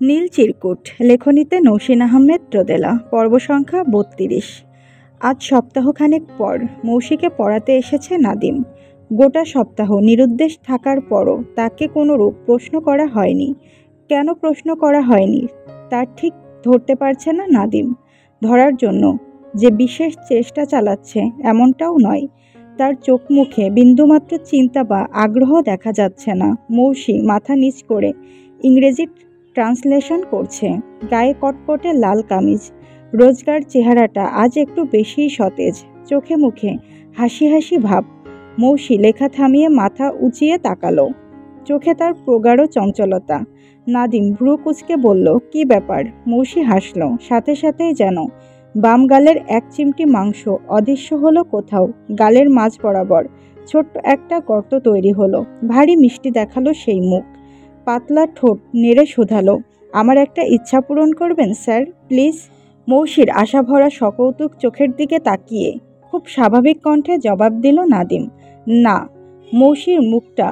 নীল চিরকুট লেখনীতে নৌসিন আহমেদ রোদেলা পর্ব সংখ্যা ৩২। আজ সপ্তাহখানেক পর মৌসিকে পড়াতে এসেছে নাদিম। গোটা সপ্তাহ নিরুদ্দেশ থাকার পরও তাকে কোনোরূপ প্রশ্ন করা হয়নি। কেন প্রশ্ন করা হয়নি তার ঠিক ধরতে পারছে না নাদিম। ধরার জন্য যে বিশেষ চেষ্টা চালাচ্ছে এমনটাও নয়। তার চোখ মুখে বিন্দুমাত্র চিন্তা বা আগ্রহ দেখা যাচ্ছে না। মৌসি মাথা নিচ করে ইংরেজি ট্রান্সলেশন করছে। গায়ে কটকটে লাল কামিজ, রোজগার চেহারাটা আজ একটু বেশিই সতেজ, চোখে মুখে হাসি হাসি ভাব। মৌসি লেখা থামিয়ে মাথা উঁচিয়ে তাকালো। চোখে তার প্রগাঢ় চঞ্চলতা। নাদিম ভ্রু কুঁচকে বলল, কি ব্যাপার? মৌসি হাসল, সাথে সাথেই যেন বাম গালের এক চিমটি মাংস অদৃশ্য হলো কোথাও। গালের মাঝ বরাবর ছোট্ট একটা গর্ত তৈরি হলো। ভারী মিষ্টি দেখালো সেই মুখ। পাতলা ঠোঁট নেড়ে শুধালো, আমার একটা ইচ্ছা পূরণ করবেন স্যার, প্লিজ? মৌসির আশাভরা সকৌতুক চোখের দিকে তাকিয়ে খুব স্বাভাবিক কণ্ঠে জবাব দিল নাদিম, না। মৌসির মুখটা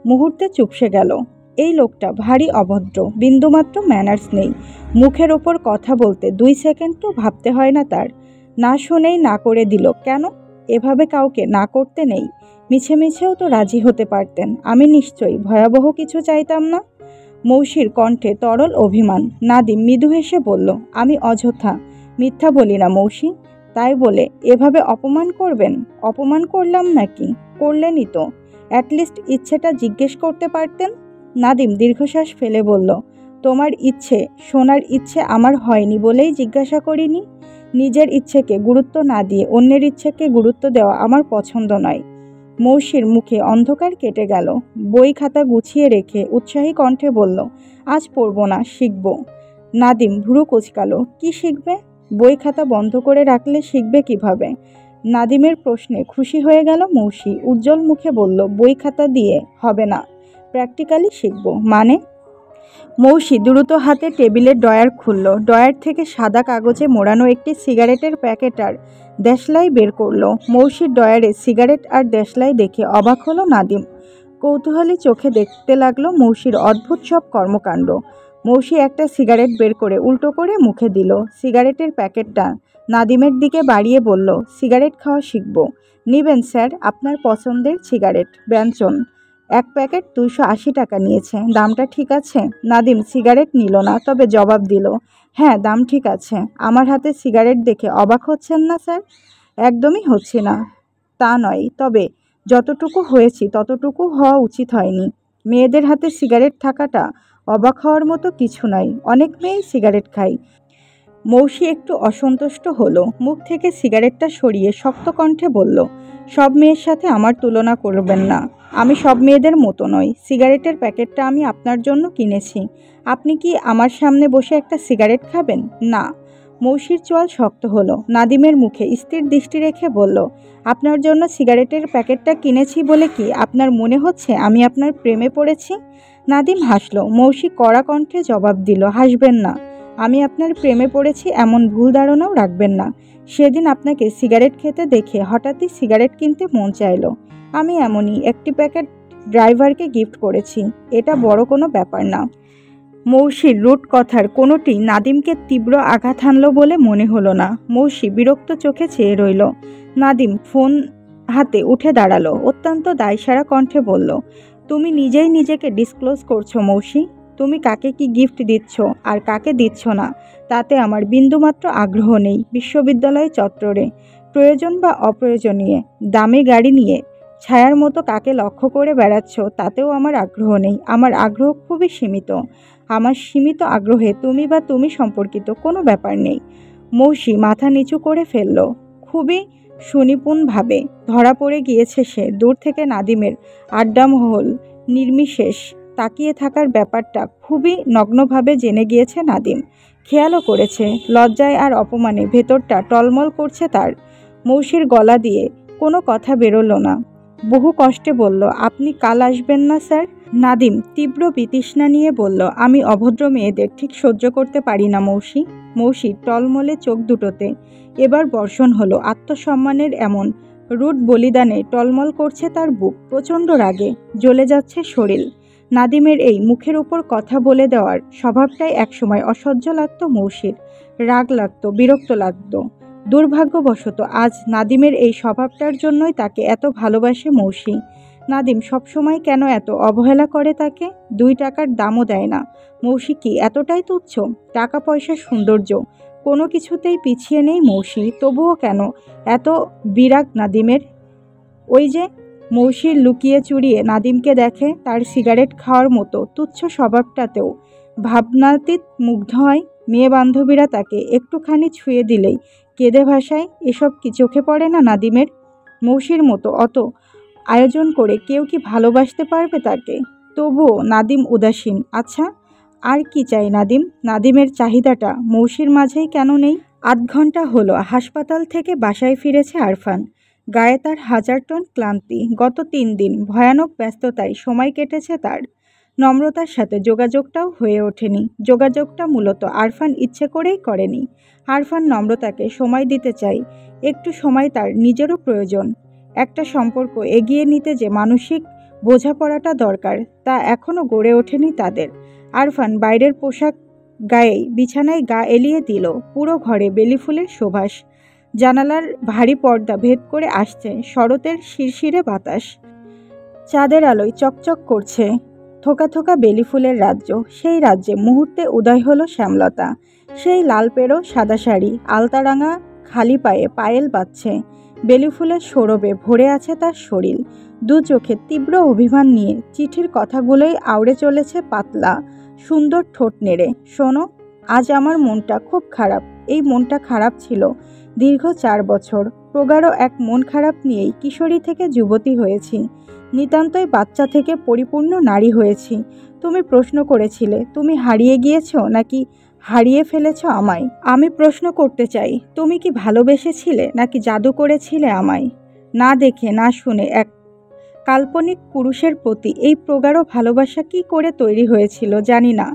মুহূর্তে চুপসে গেল। এই লোকটা ভারী অভদ্র, বিন্দুমাত্র ম্যানার্স নেই। মুখের ওপর কথা বলতে 2 সেকেন্ডও ভাবতে হয় না তার। না শুনেই না করে দিল। কেন? এভাবে কাউকে না করতে নেই। মিছে মিছেও তো রাজি হতে পারতেন। আমি নিশ্চয়ই ভয়াবহ কিছু চাইতাম না। মৌসির কণ্ঠে তরল অভিমান। নাদিম মৃদু হেসে বলল, আমি অযথা মিথ্যা বলি না মৌসি। তাই বলে এভাবে অপমান করবেন? অপমান করলাম নাকি? করলেনই তো। অ্যাটলিস্ট ইচ্ছেটা জিজ্ঞেস করতে পারতেন। নাদিম দীর্ঘশ্বাস ফেলে বলল, তোমার ইচ্ছে শোনার ইচ্ছে আমার হয়নি বলেই জিজ্ঞাসা করিনি। নিজের ইচ্ছেকে গুরুত্ব না দিয়ে অন্যের ইচ্ছেকে গুরুত্ব দেওয়া আমার পছন্দ নয়। মৌসির মুখে অন্ধকার কেটে গেল। বই খাতা গুছিয়ে রেখে উৎসাহী কণ্ঠে বলল, আজ পড়ব না, শিখব। নাদিম ভ্রু কুঁচকালো, কি শিখবে? বই খাতা বন্ধ করে রাখলে শিখবে কিভাবে? নাদিমের প্রশ্নে খুশি হয়ে গেল মৌসি। উজ্জ্বল মুখে বলল, বই খাতা দিয়ে হবে না, প্র্যাকটিক্যালি শিখব। মানে? মৌসি দ্রুত হাতে টেবিলের ড্রয়ার খুলল। ড্রয়ার থেকে সাদা কাগজে মোড়ানো একটি সিগারেটের প্যাকেট আর দেশলাই বের করলো। মৌসির ড্রয়ারে সিগারেট আর দেশলাই দেখে অবাক হলো নাদিম। কৌতূহলী চোখে দেখতে লাগলো মৌসির অদ্ভুত সব কর্মকাণ্ড। মৌসি একটা সিগারেট বের করে উল্টো করে মুখে দিল। সিগারেটের প্যাকেটটা নাদিমের দিকে বাড়িয়ে বলল, সিগারেট খাওয়া শিখব। নিবেন স্যার, আপনার পছন্দের সিগারেট, ব্যঞ্জন। এক প্যাকেট 280 টাকা নিয়েছে। দামটা ঠিক আছে? নাদিম সিগারেট নিল না, তবে জবাব দিল, হ্যাঁ, দাম ঠিক আছে। আমার হাতে সিগারেট দেখে অবাক হচ্ছেন না স্যার? একদমই হচ্ছি না তা নয়, তবে যতটুকু হয়েছি ততটুকু হওয়া উচিত হয়নি। মেয়েদের হাতে সিগারেট থাকাটা অবাক হওয়ার মতো কিছু নয়। অনেক মেয়েই সিগারেট খায়। মৌসি একটু অসন্তুষ্ট হলো। মুখ থেকে সিগারেটটা সরিয়ে শক্ত কণ্ঠে বলল, সব মেয়ের সাথে আমার তুলনা করবেন না। আমি সব মেয়েদের মতো নই। সিগারেটের প্যাকেটটা আমি আপনার জন্য কিনেছি। আপনি কি আমার সামনে বসে একটা সিগারেট খাবেন? না। মৌসির চোয়াল শক্ত হলো। নাদিমের মুখে স্থির দৃষ্টি রেখে বলল, আপনার জন্য সিগারেটের প্যাকেটটা কিনেছি বলে কি আপনার মনে হচ্ছে আমি আপনার প্রেমে পড়েছি? নাদিম হাসল। মৌসি কড়া কণ্ঠে জবাব দিল, হাসবেন না। আমি আপনার প্রেমে পড়েছি এমন ভুল ধারণাও রাখবেন না। সেদিন আপনাকে সিগারেট খেতে দেখে হঠাৎই সিগারেট কিনতে মন চাইলো। আমি এমনই একটি প্যাকেট ড্রাইভারকে গিফট করেছি। এটা বড় কোনো ব্যাপার না। মৌসির রুট কথার কোনোটি নাদিমকে তীব্র আঘাত হানল বলে মনে হলো না। মৌসি বিরক্ত চোখে চেয়ে রইল। নাদিম ফোন হাতে উঠে দাঁড়ালো। অত্যন্ত দায়সারা কণ্ঠে বলল, তুমি নিজেই নিজেকে ডিসক্লোজ করছো মৌসি। তুমি কাকে কি গিফট দিচ্ছ আর কাকে দিচ্ছ না তাতে আমার বিন্দুমাত্র আগ্রহ নেই। বিশ্ববিদ্যালয় চত্বরে প্রয়োজন বা অপ্রয়োজনীয় দামি গাড়ি নিয়ে ছায়ার মতো কাকে লক্ষ্য করে বেড়াচ্ছ তাতেও আমার আগ্রহ নেই। আমার আগ্রহ খুবই সীমিত। আমার সীমিত আগ্রহে তুমি বা তুমি সম্পর্কিত কোনো ব্যাপার নেই। মৌসি মাথা নিচু করে ফেলল। খুবই সুনিপুণভাবে ধরা পড়ে গিয়েছে সে। দূর থেকে নাদিমের আড্ডামহল নির্বিশেষ তাকিয়ে থাকার ব্যাপারটা খুবই নগ্নভাবে জেনে গিয়েছে নাদিম। খেয়ালও করেছে। লজ্জায় আর অপমানে ভেতরটা টলমল করছে তার। মৌসির গলা দিয়ে কোনো কথা বেরোলো না। বহু কষ্টে বলল, আপনি কাল আসবেন না স্যার? নাদিম তীব্র বিতৃষ্ণা নিয়ে বলল, আমি অভদ্র মেয়েদের ঠিক সহ্য করতে পারি না মৌসি। মৌসি টলমলে চোখ দুটোতে এবার বর্ষণ হলো। আত্মসম্মানের এমন রূঢ় বলিদানে টলমল করছে তার বুক। প্রচণ্ড রাগে জ্বলে যাচ্ছে শরীর। নাদিমের এই মুখের উপর কথা বলে দেওয়ার স্বভাবটাই একসময় অসহ্য লাগতো মৌসির। রাগ লাগতো, বিরক্ত লাগতো। দুর্ভাগ্যবশত আজ নাদিমের এই স্বভাবটার জন্যই তাকে এত ভালোবাসে মৌসি। নাদিম সবসময় কেন এত অবহেলা করে তাকে? 2 টাকার দামও দেয় না। মৌসি কি এতটাই তুচ্ছ? টাকা পয়সার সৌন্দর্য কোনো কিছুতেই পিছিয়ে নেই মৌসি, তবুও কেন এত বিরাগ নাদিমের? ওই যে মৌসির লুকিয়ে চুরিয়ে নাদিমকে দেখে, তার সিগারেট খাওয়ার মতো তুচ্ছ স্বভাবটাতেও ভাবনাতীত মুগ্ধ হয়। মেয়ে বান্ধবীরা তাকে একটুখানি ছুঁয়ে দিলেই কেঁদে ভাসায়। এসব কি চোখে পড়ে না নাদিমের? মৌসির মতো অত আয়োজন করে কেউ কি ভালোবাসতে পারবে তাকে? তবুও নাদিম উদাসীন। আচ্ছা, আর কি চাই নাদিম? নাদিমের চাহিদাটা মৌসির মাঝেই কেন নেই? 8 ঘন্টা হলো হাসপাতাল থেকে বাসায় ফিরেছে আরফান। গায়ে তার 1000 টন ক্লান্তি। গত 3 দিন ভয়ানক ব্যস্ততায় সময় কেটেছে তার। নম্রতার সাথে যোগাযোগটাও হয়ে ওঠেনি। যোগাযোগটা মূলত আরফান ইচ্ছে করেই করেনি। আরফান নম্রতাকে সময় দিতে চায়, একটু সময় তার নিজেরও প্রয়োজন। একটা সম্পর্ক এগিয়ে নিতে যে মানসিক বোঝাপড়াটা দরকার, তা এখনও গড়ে ওঠেনি তাদের। আরফান বাইরের পোশাক গায়েই বিছানায় গা এলিয়ে দিল। পুরো ঘরে বেলি ফুলের সুবাস। জানালার ভারী পর্দা ভেদ করে আসছে শরতের শিরশিরে বাতাস। চাঁদের আলোয় চকচক করছে থোকা থোকা বেলি ফুলের রাজ্য। সেই রাজ্যে মুহূর্তে উদয় হলো শ্যামলতা। সেই লাল পেরো সাদা শাড়ি, আলতারাঙা খালি পায়ে পায়েল বাজছে। বেলি ফুলের সৌরভে ভরে আছে তার শরীর। 2 চোখে তীব্র অভিমান নিয়ে চিঠির কথাগুলোই আউড়ে চলেছে পাতলা সুন্দর ঠোঁট নেড়ে। শোনো, আজ আমার মনটা খুব খারাপ। এই মনটা খারাপ ছিল দীর্ঘ 4 বছর। প্রগাঢ় এক মন খারাপ নিয়েই কিশোরী থেকে যুবতী হয়েছি, নিতান্তই বাচ্চা থেকে পরিপূর্ণ নারী হয়েছি। তুমি প্রশ্ন করেছিলে তুমি হারিয়ে গিয়েছো নাকি হারিয়ে ফেলেছ আমায়। আমি প্রশ্ন করতে চাই, তুমি কি ভালোবেসেছিলে নাকি জাদু করেছিলে আমায়? না দেখে না শুনে এক কাল্পনিক পুরুষের প্রতি এই প্রগাঢ় ভালোবাসা কি করে তৈরি হয়েছিল জানি না।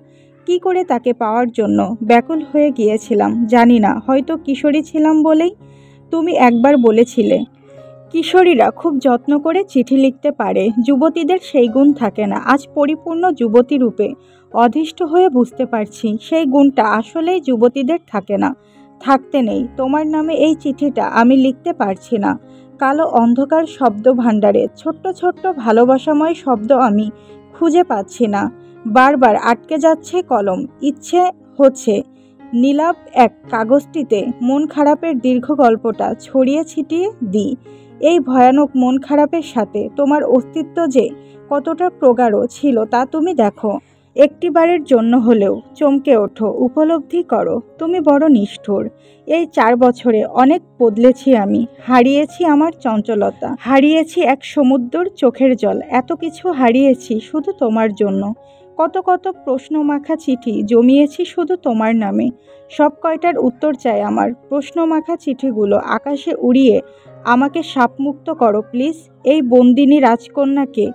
কি করে তাকে পাওয়ার জন্য ব্যাকুল হয়ে গিয়েছিলাম জানি না। হয়তো কিশোরী ছিলাম বলেই। তুমি একবার বলেছিলে কিশোরীরা খুব যত্ন করে চিঠি লিখতে পারে, যুবতীদের সেই গুণ থাকে না। আজ পরিপূর্ণ যুবতী রূপে অধিষ্ঠ হয়ে বুঝতে পারছি সেই গুণটা আসলেই যুবতীদের থাকে না, থাকতে নেই। তোমার নামে এই চিঠিটা আমি লিখতে পারছি না। কালো অন্ধকার শব্দ ভাণ্ডারে ছোট্ট ছোট্ট ভালোবাসাময় শব্দ আমি খুঁজে পাচ্ছি না। বারবার আটকে যাচ্ছে কলম। ইচ্ছে হচ্ছে নীলাভ এক কাগজটিতে মন খারাপের দীর্ঘ গল্পটা ছড়িয়ে ছিটিয়ে দিই। এই ভয়ানক মন খারাপের সাথে তোমার অস্তিত্ব যে কতটা প্রগাঢ় ছিল তা তুমি দেখো। একটিবারের জন্য হলেও চমকে ওঠো, উপলব্ধি করো তুমি বড় নিষ্ঠুর। এই 4 বছরে অনেক বদলেছি আমি। হারিয়েছি আমার চঞ্চলতা, হারিয়েছি এক সমুদ্র চোখের জল। এত কিছু হারিয়েছি শুধু তোমার জন্য। কত কত প্রশ্নমাখা চিঠি জমিয়েছি শুধু তোমার নামে। সব কয়টার উত্তর চাই আমার। প্রশ্নমাখা চিঠিগুলো আকাশে উড়িয়ে আমাকে শাপমুক্ত করো প্লিজ। এই বন্দিনী রাজকন্যাকে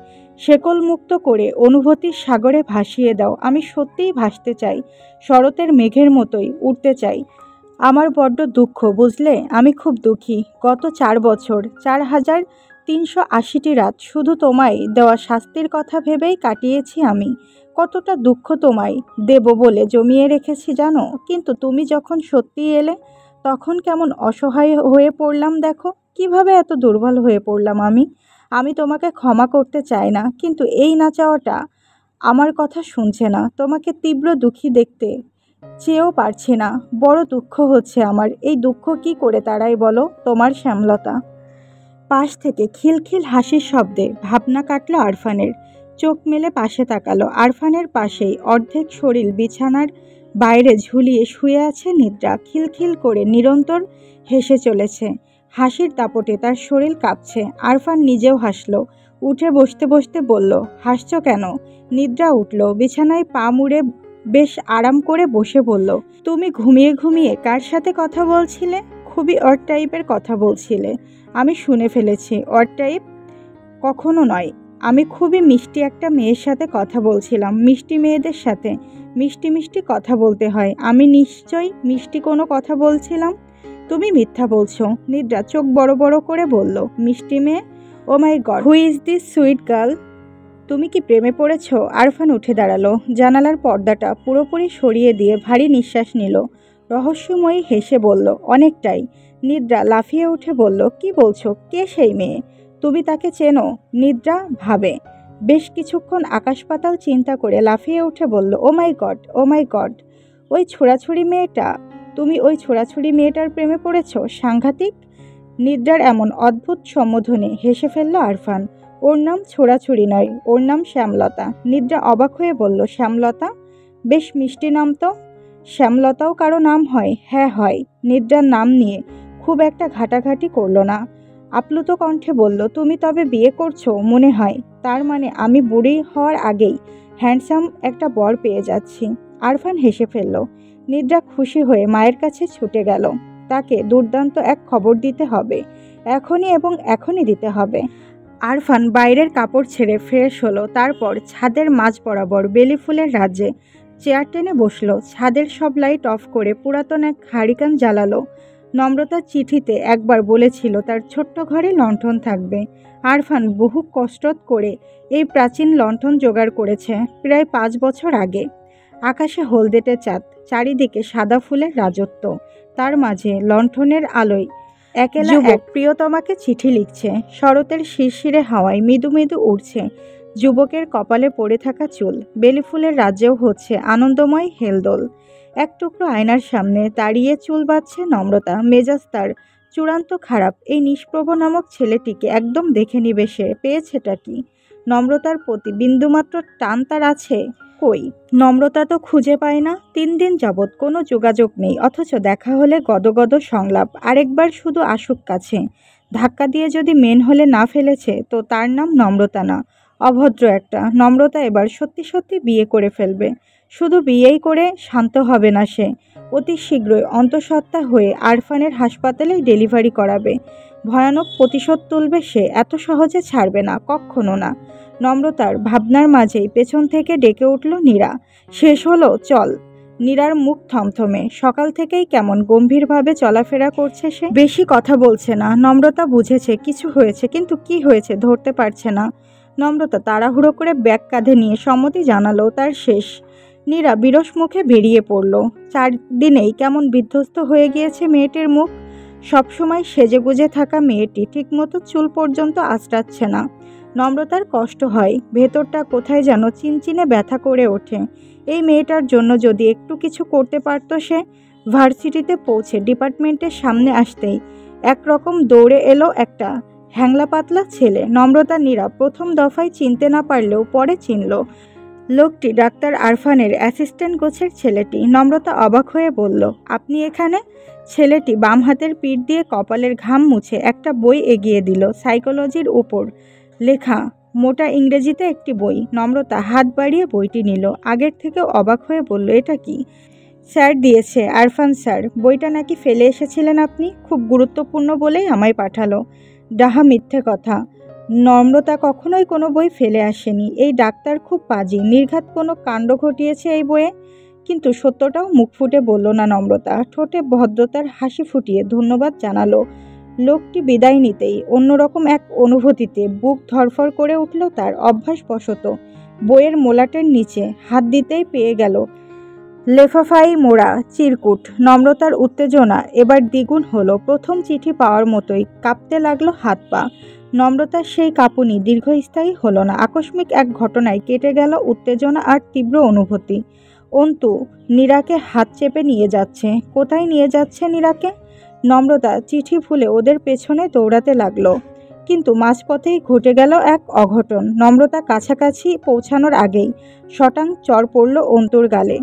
শেকল মুক্ত করে অনুভূতির সাগরে ভাসিয়ে দাও। আমি সত্যিই ভাসতে চাই, শরতের মেঘের মতোই উড়তে চাই। আমার বড্ড দুঃখ বুঝলে, আমি খুব দুঃখী। গত 4 বছর 4380টি রাত শুধু তোমায় দেওয়া শাস্তির কথা ভেবেই কাটিয়েছি আমি। কতটা দুঃখ তোমায় দেব বলে জমিয়ে রেখেছি জানো। কিন্তু তুমি যখন সত্যি এলে তখন কেমন অসহায় হয়ে পড়লাম দেখো। কিভাবে এত দুর্বল হয়ে পড়লাম আমি তোমাকে ক্ষমা করতে চাই না, কিন্তু এই না চাওয়াটা আমার কথা শুনছে না। তোমাকে তীব্র দুঃখী দেখতে চেয়েও পারছি না। বড় দুঃখ হচ্ছে আমার। এই দুঃখ কি করে তাড়াই বলো? তোমার শ্যামলতা। পাশ থেকে খিলখিল হাসির শব্দে ভাবনা কাটল আরফানের। চোখ মেলে পাশে তাকালো। আরফানের পাশেই অর্ধেক শরীর বিছানার বাইরে ঝুলিয়ে শুয়ে আছে নিদ্রা। খিলখিল করে নিরন্তর হেসে চলেছে। হাসির দাপটে তার শরীর কাঁপছে। আরফান নিজেও হাসল। উঠে বসতে বসতে বলল, হাসছ কেন? নিদ্রা উঠল, বিছানায় পা মুড়ে বেশ আরাম করে বসে বলল, তুমি ঘুমিয়ে ঘুমিয়ে কার সাথে কথা বলছিলে? খুবই অড টাইপের কথা বলছিলে। আমি শুনে ফেলেছি। অড টাইপ কখনো নয়। আমি খুবই মিষ্টি একটা মেয়ের সাথে কথা বলছিলাম। মিষ্টি মেয়েদের সাথে মিষ্টি মিষ্টি কথা বলতে হয়। আমি নিশ্চয়ই মিষ্টি কোনো কথা বলছিলাম। তুমি মিথ্যা বলছো। নিদ্রা চোখ বড় বড় করে বলল, মিষ্টি মেয়ে? Oh my god, who is this sweet girl? তুমি কি প্রেমে পড়েছ? আরফান উঠে দাঁড়ালো, জানালার পর্দাটা পুরোপুরি সরিয়ে দিয়ে ভারী নিঃশ্বাস নিল। রহস্যময়ী হেসে বলল, অনেকটাই। নিদ্রা লাফিয়ে উঠে বলল, কি বলছো? কে সেই মেয়ে? তুমি তাকে চেনো? নিদ্রা ভাবে। বেশ কিছুক্ষণ আকাশ পাতাল চিন্তা করে লাফিয়ে উঠে বলল, ও my god, O my god. ওই ছোড়াছুড়ি মেয়েটা? তুমি ওই ছোড়াছুড়ি মেয়েটার প্রেমে পড়েছ? সাংঘাতিক। নিদ্রার এমন অদ্ভুত সম্বোধনে হেসে ফেলল আরফান। ওর নাম ছোড়াছুড়ি নয়, ওর নাম শ্যামলতা। নিদ্রা অবাক হয়ে বলল, শ্যামলতা? বেশ মিষ্টি নাম তো। শ্যামলতাও কারো নাম হয়? হ্যাঁ হয়। নিদ্রার নাম নিয়ে খুব একটা ঘাটাঘাটি করল না, আপ্লুত কণ্ঠে বলল, তুমি তবে বিয়ে করছো মনে হয়। তার মানে আমি বুড়ি হওয়ার আগেই হ্যান্ডসাম একটা বর পেয়ে যাচ্ছি। আরফান হেসে ফেলল। নিদ্রা খুশি হয়ে মায়ের কাছে ছুটে গেল। তাকে দুর্দান্ত এক খবর দিতে হবে, এখনই এবং এখনই দিতে হবে। আরফান বাইরের কাপড় ছেড়ে ফ্রেশ হলো, তারপর ছাদের মাঝ বরাবর বেলি ফুলের রাজ্যে চেয়ার টেনে বসলো। ছাদের সব লাইট অফ করে পুরাতন এক হারিকেন জ্বালালো। নম্রতা চিঠিতে একবার বলেছিল তার ছোট্ট ঘরে লণ্ঠন থাকবে। আরফান বহু কষ্ট করে এই প্রাচীন লণ্ঠন জোগাড় করেছে প্রায় 5 বছর আগে। আকাশে হলদেটে চাঁদ, চারিদিকে সাদা ফুলের রাজত্ব, তার মাঝে লণ্ঠনের আলোয় একেলা এক প্রিয়তমাকে চিঠি লিখছে। শরতের শিরশিরে হাওয়ায় মৃদু মৃদু উড়ছে যুবকের কপালে পড়ে থাকা চুল। বেলি ফুলের রাজ্যেও হচ্ছে আনন্দময় হেলদোল। এক টুকরো আয়নার সামনে দাঁড়িয়ে চুল বাঁধছে নম্রতা। মেজাজ তার চূড়ান্ত খারাপ। এই নিষ্প্রভ নামক ছেলেটিকে একদম দেখে নিবে সে। পেয়েছেটা কি? নম্রতার প্রতি বিন্দুমাত্র টান তার আছে? কই, নম্রতা তো খুঁজে পায় না। 3 দিন যাবৎ কোনো যোগাযোগ নেই, অথচ দেখা হলে গদগদ সংলাপ। আরেকবার শুধু আসুক কাছে। ধাক্কা দিয়ে যদি মেন হলে না ফেলেছে তো তার নাম নম্রতা না, অভদ্র একটা। নম্রতা এবার সত্যি সত্যি বিয়ে করে ফেলবে। শুধু বিয়েই করে শান্ত হবে না সে, অতি শীঘ্রই অন্তঃসত্ত্বা হয়ে আরফানের হাসপাতালেই ডেলিভারি করাবে। ভয়ানক প্রতিশোধ তুলবে সে, এত সহজে ছাড়বে না, কক্ষনো না। নম্রতার ভাবনার মাঝেই পেছন থেকে ডেকে উঠল নীরা। শেষ হলো, চল। নীরার মুখ থমথমে, সকাল থেকেই কেমন গম্ভীরভাবে চলাফেরা করছে সে। বেশি কথা বলছে না। নম্রতা বুঝেছে কিছু হয়েছে, কিন্তু কি হয়েছে ধরতে পারছে না। নম্রতা তাড়াহুড়ো করে ব্যাগ কাঁধে নিয়ে সম্মতি জানালো তার শেষ। নীরা বিরস মুখে বেরিয়ে পড়ল। 4 দিনেই কেমন বিধ্বস্ত হয়ে গিয়েছে মেয়েটির মুখ। সবসময় সেজেগুজে থাকা মেয়েটি ঠিকমতো চুল পর্যন্ত আঁচড়াচ্ছে না। নম্রতার কষ্ট হয়, ভেতরটা কোথায় যেন চিনচিনে ব্যথা করে ওঠে। এই মেয়েটার জন্য যদি একটু কিছু করতে পারত সে। ভার্সিটিতে পৌঁছে ডিপার্টমেন্টের সামনে আসতেই একরকম দৌড়ে এলো একটা হ্যাংলা পাতলা ছেলে। নম্রতা নীরা প্রথম দফায় চিনতে না পারলেও পরে চিনল। লোকটি ডাক্তার আরফানের অ্যাসিস্ট্যান্ট গোছের ছেলেটি। নম্রতা অবাক হয়ে বলল, আপনি এখানে? ছেলেটি বাম হাতের পিঠ দিয়ে কপালের ঘাম মুছে একটা বই এগিয়ে দিল। সাইকোলজির উপর লেখা মোটা ইংরেজিতে একটি বই। নম্রতা হাত বাড়িয়ে বইটি নিল। আগের থেকেও অবাক হয়ে বলল, এটা কি? স্যার দিয়েছে, আরফান স্যার। বইটা নাকি ফেলে এসেছিলেন আপনি, খুব গুরুত্বপূর্ণ বলেই আমায় পাঠালো। ডাহা মিথ্যে কথা। নম্রতা কখনোই কোনো বই ফেলে আসেনি। এই ডাক্তার খুব পাজি, নির্ঘাত কোনো কাণ্ড ঘটিয়েছে এই বইয়ে। কিন্তু সত্যটাও মুখ ফুটে বলল না নম্রতা। ঠোঁটে ভদ্রতার হাসি ফুটিয়ে ধন্যবাদ জানালো। লোকটি বিদায় নিতেই অন্যরকম এক অনুভূতিতে বুক ধরফর করে উঠল তার। অভ্যাসবশত বইয়ের মোলাটের নিচে হাত দিতেই পেয়ে গেল লেফাফাই মোড়া চিরকুট। নম্রতার উত্তেজনা এবার দ্বিগুণ হলো। প্রথম চিঠি পাওয়ার মতোই কাঁপতে লাগলো হাত পা। নম্রতার সেই কাঁপুনি দীর্ঘস্থায়ী হলো না। আকস্মিক এক ঘটনায় কেটে গেল উত্তেজনা আর তীব্র অনুভূতি। অন্তু নীরাকে হাত চেপে নিয়ে যাচ্ছে। কোথায় নিয়ে যাচ্ছে নীরাকে? নম্রতা চিঠি ভুলে ওদের পেছনে দৌড়াতে লাগলো, কিন্তু মাঝপথেই ঘটে গেল এক অঘটন। নম্রতা কাছাকাছি পৌঁছানোর আগেই শটাং চড় পড়ল অন্তুর গালে।